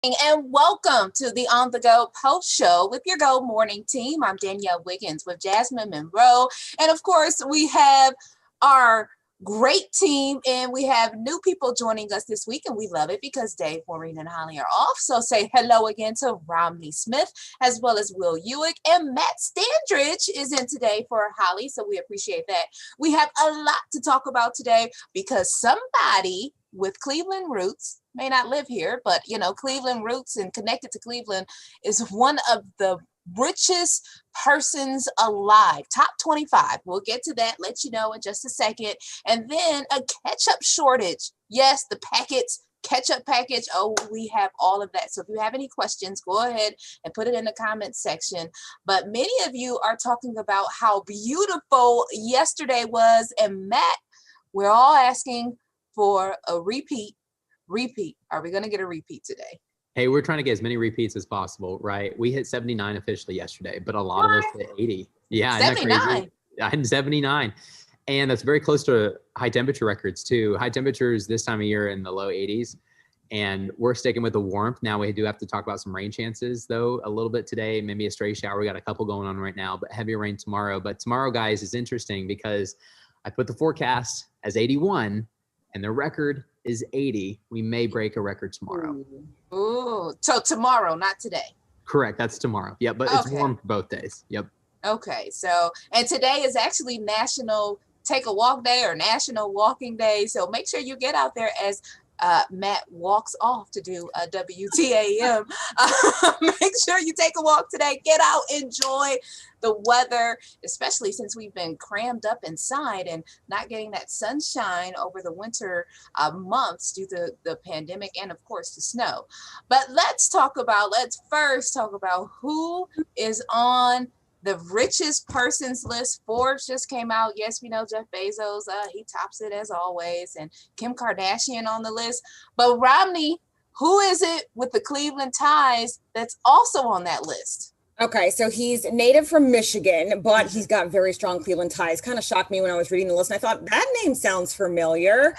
And welcome to the On the Go Post Show with your Go Morning team. I'm Danielle Wiggins with Jasmine Monroe. And of course, we have our great team and we have new people joining us this week. And we love it because Dave, Maureen, and Holly are off. So say hello again to Romney Smith, as well as Will Ewick. And Matt Standridge is in today for Holly. So we appreciate that. We have a lot to talk about today because somebody with Cleveland roots may not live here, but Cleveland roots and connected to Cleveland is one of the richest persons alive. Top 25. We'll get to that, let you know in just a second. And then a ketchup shortage. Yes, the ketchup package. Oh, we have all of that. So if you have any questions, go ahead and put it in the comments section. But many of you are talking about how beautiful yesterday was. And Matt, we're all asking for a repeat. Are we going to get a repeat today? Hey, we're trying to get as many repeats as possible, right? We hit 79 officially yesterday, but a lot of us hit 80. Yeah, 79. I'm 79. And that's very close to high temperature records too. High temperatures this time of year in the low 80s. And we're sticking with the warmth. Now we do have to talk about some rain chances though, a little bit today, maybe a stray shower. We got a couple going on right now, but heavier rain tomorrow. But tomorrow, guys, is interesting because I put the forecast as 81 and the record is 80. We may break a record tomorrow. Ooh. So tomorrow, not today. Correct. That's tomorrow. Yep. But it's warm for both days. Yep. Okay. So, and today is actually National Take a Walk Day or National Walking Day. So make sure you get out there as Matt walks off to do a WTAM. Make sure you take a walk today. Get out, enjoy the weather, especially since we've been crammed up inside and not getting that sunshine over the winter months due to the pandemic and, of course, the snow. But let's first talk about who is on the richest persons list. Forbes just came out. Yes, we know Jeff Bezos. He tops it as always. And Kim Kardashian on the list. But Romney, who is it with the Cleveland ties that's also on that list? Okay, so he's native from Michigan, but he's got very strong Cleveland ties. Kind of shocked me when I was reading the list. And I thought, that name sounds familiar.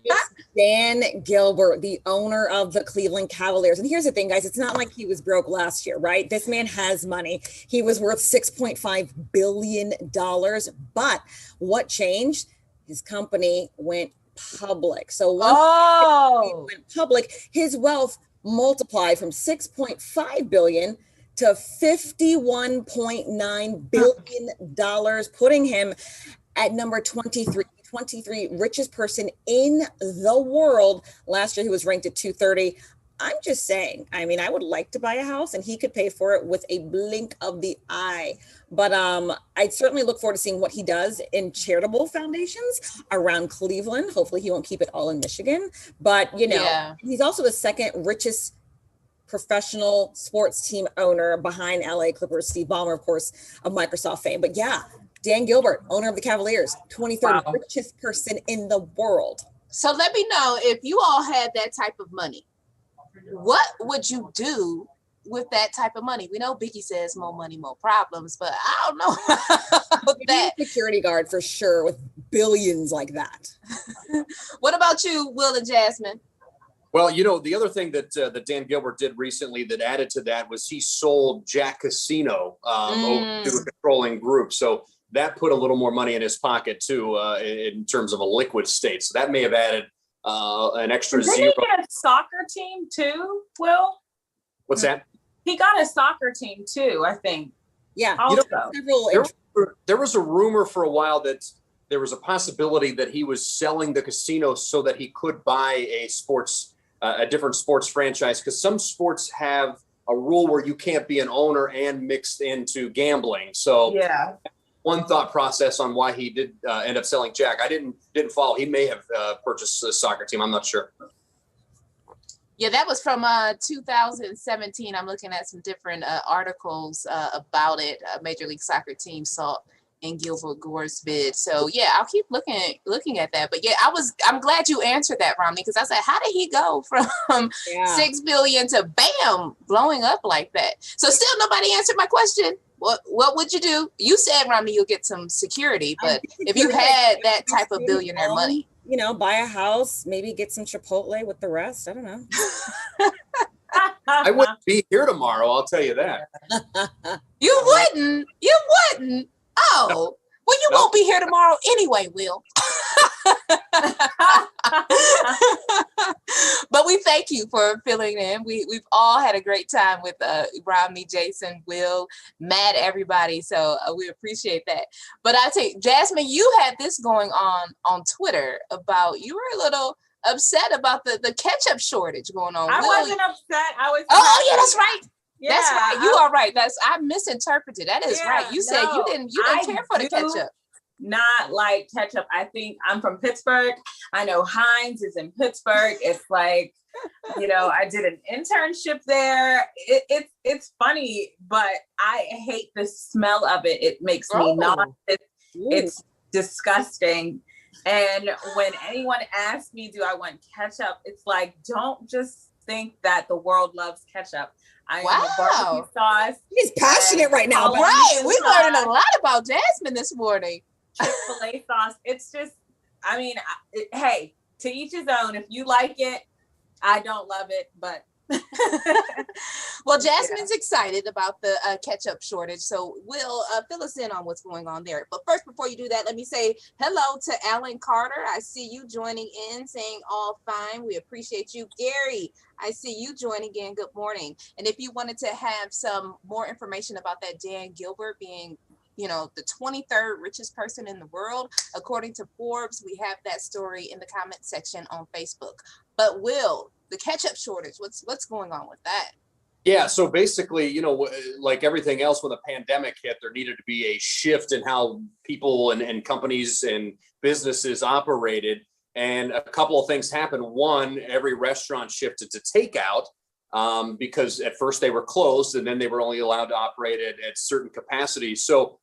It's Dan Gilbert, the owner of the Cleveland Cavaliers. And here's the thing, guys. It's not like he was broke last year, right? This man has money. He was worth $6.5 billion. But what changed? His company went public. So once he went public, his wealth multiplied from $6.5 billion to $51.9 billion, putting him at number 23 richest person in the world. Last year, he was ranked at 230. I'm just saying, I mean, I would like to buy a house and he could pay for it with a blink of the eye. But I'd certainly look forward to seeing what he does in charitable foundations around Cleveland. Hopefully he won't keep it all in Michigan. But, he's also the second richest professional sports team owner behind LA Clippers, Steve Ballmer, of course, of Microsoft fame. But yeah, Dan Gilbert, owner of the Cavaliers, 23rd richest person in the world. So let me know, if you all had that type of money, what would you do with that type of money? We know Biggie says more money, more problems, but I don't know about that. Security guard for sure with billions like that. What about you, Will and Jasmine? Well, the other thing that Dan Gilbert did recently that added to that was he sold Jack Casino over to a controlling group. So that put a little more money in his pocket, too, in terms of a liquid state. So that may have added an extra zero. Did he get a soccer team, too, Will? What's that? He got a soccer team, too, I think. Yeah. There was a rumor for a while that there was a possibility that he was selling the casino so that he could buy a different sports franchise, because some sports have a rule where you can't be an owner and mixed into gambling. So yeah, one thought process on why he did end up selling Jack. I didn't follow. He may have purchased a soccer team. I'm not sure. Yeah, that was from 2017. I'm looking at some different articles about it. Major League Soccer team saw in Gilbert Gore's bid. So yeah, I'll keep looking at that. But yeah, I'm glad you answered that, Romney, because I was like, how did he go from $6 billion to bam, blowing up like that? So still nobody answered my question. What would you do? You said, Romney, you'll get some security, but if you had that type of billionaire money, buy a house, maybe get some Chipotle with the rest. I don't know. I wouldn't be here tomorrow, I'll tell you that. You wouldn't. You wouldn't. Oh, No. well, you won't be here tomorrow anyway, Will. But we thank you for filling in. We've all had a great time with Romney, Jason, Will, Matt, everybody. So we appreciate that. But I tell you, Jasmine, you had this going on Twitter about, you were a little upset about the ketchup shortage going on. I Will, wasn't upset. I was. oh yeah, that's right. Yeah, That's right. You are right. I misinterpreted. That is right. You said you didn't care for the ketchup. Not like ketchup. I think I'm from Pittsburgh. I know Heinz is in Pittsburgh. It's like, I did an internship there. It's funny, but I hate the smell of it. It makes me nauseous. It's disgusting. And when anyone asks me, do I want ketchup? It's like, don't just think that the world loves ketchup. I am a barbecue sauce. He's passionate right now. Right. We're learning a lot about Jasmine this morning. Chick-fil-A sauce. It's just, hey, to each his own. If you like it, I don't love it, but. Well, Jasmine's excited about the ketchup shortage, so we'll fill us in on what's going on there. But first, before you do that, let me say hello to Alan Carter. I see you joining in, saying all fine. We appreciate you. Gary, I see you joining in. Good morning. And if you wanted to have some more information about that Dan Gilbert being the 23rd richest person in the world, according to Forbes, we have that story in the comment section on Facebook. But Will, the ketchup shortage, what's going on with that? Yeah, so basically, like everything else, when the pandemic hit, there needed to be a shift in how people and companies and businesses operated. And a couple of things happened. One, every restaurant shifted to takeout because at first they were closed and then they were only allowed to operate at certain capacities. So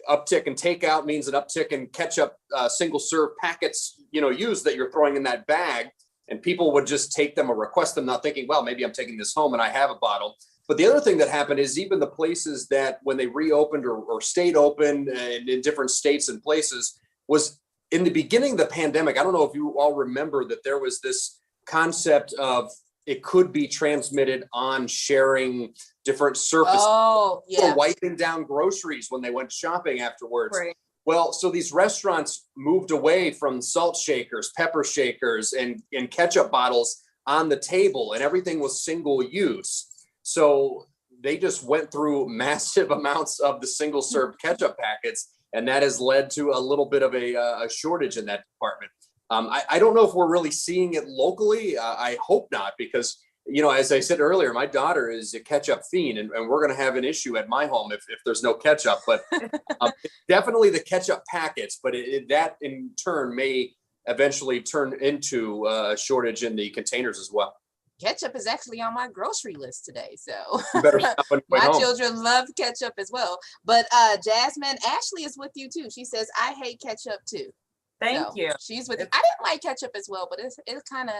uptick in takeout means an uptick in ketchup single serve packets, used that you're throwing in that bag. And people would just take them or request them, not thinking, well, maybe I'm taking this home and I have a bottle. But the other thing that happened is even the places that when they reopened or stayed open in different states and places was in the beginning of the pandemic. I don't know if you all remember that there was this concept of it could be transmitted on sharing different surfaces. Oh, yeah. Or wiping down groceries when they went shopping afterwards. Right. Well, so these restaurants moved away from salt shakers, pepper shakers, and ketchup bottles on the table, and everything was single use. So they just went through massive amounts of the single serve ketchup packets, and that has led to a little bit of a shortage in that department. I don't know if we're really seeing it locally. I hope not, because as I said earlier, my daughter is a ketchup fiend, and we're going to have an issue at my home if there's no ketchup. But definitely the ketchup packets, but that in turn may eventually turn into a shortage in the containers as well. Ketchup is actually on my grocery list today, so You better stop on your way my home. children love ketchup as well. But Jasmine, Ashley is with you too. She says, I hate ketchup too. Thank you. She's with you. I didn't like ketchup as well, but it kind of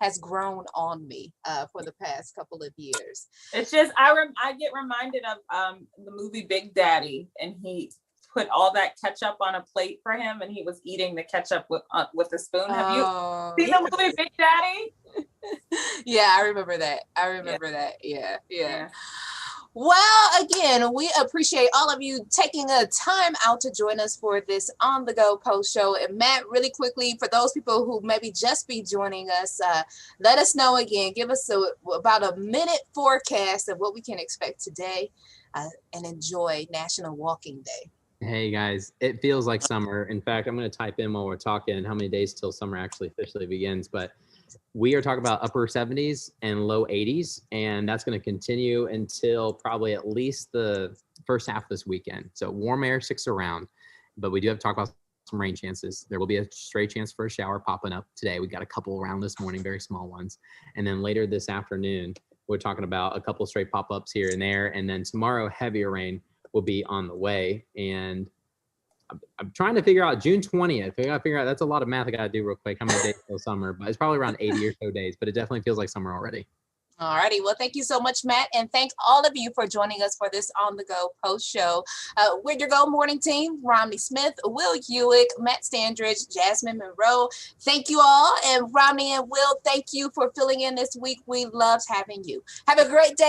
has grown on me for the past couple of years. It's just I get reminded of the movie Big Daddy, and he put all that ketchup on a plate for him, and he was eating the ketchup with a spoon. Have you seen the movie Big Daddy? Yeah, I remember that. That. Yeah. Well, again, we appreciate all of you taking a time out to join us for this On The Go post show. And Matt, really quickly, for those people who maybe just be joining us, let us know again, give us about a minute forecast of what we can expect today, and enjoy National Walking Day. Hey guys, it feels like summer. In fact, I'm going to type in while we're talking how many days till summer actually officially begins, but we are talking about upper 70s and low 80s, and that's going to continue until probably at least the first half of this weekend. So warm air sticks around, but we do have to talk about some rain chances. There will be a stray chance for a shower popping up today. We got a couple around this morning, very small ones. And then later this afternoon, we're talking about a couple stray pop-ups here and there. And then tomorrow, heavier rain will be on the way. And I'm trying to figure out June 20th. I got to figure out, that's a lot of math I got to do real quick. How many days till summer? But it's probably around 80 or so days, but it definitely feels like summer already. All righty. Well, thank you so much, Matt. And thank all of you for joining us for this On the Go post show. With your Go Morning team, Romney Smith, Will Hewick, Matt Standridge, Jasmine Monroe. Thank you all. And Romney and Will, thank you for filling in this week. We loved having you. Have a great day.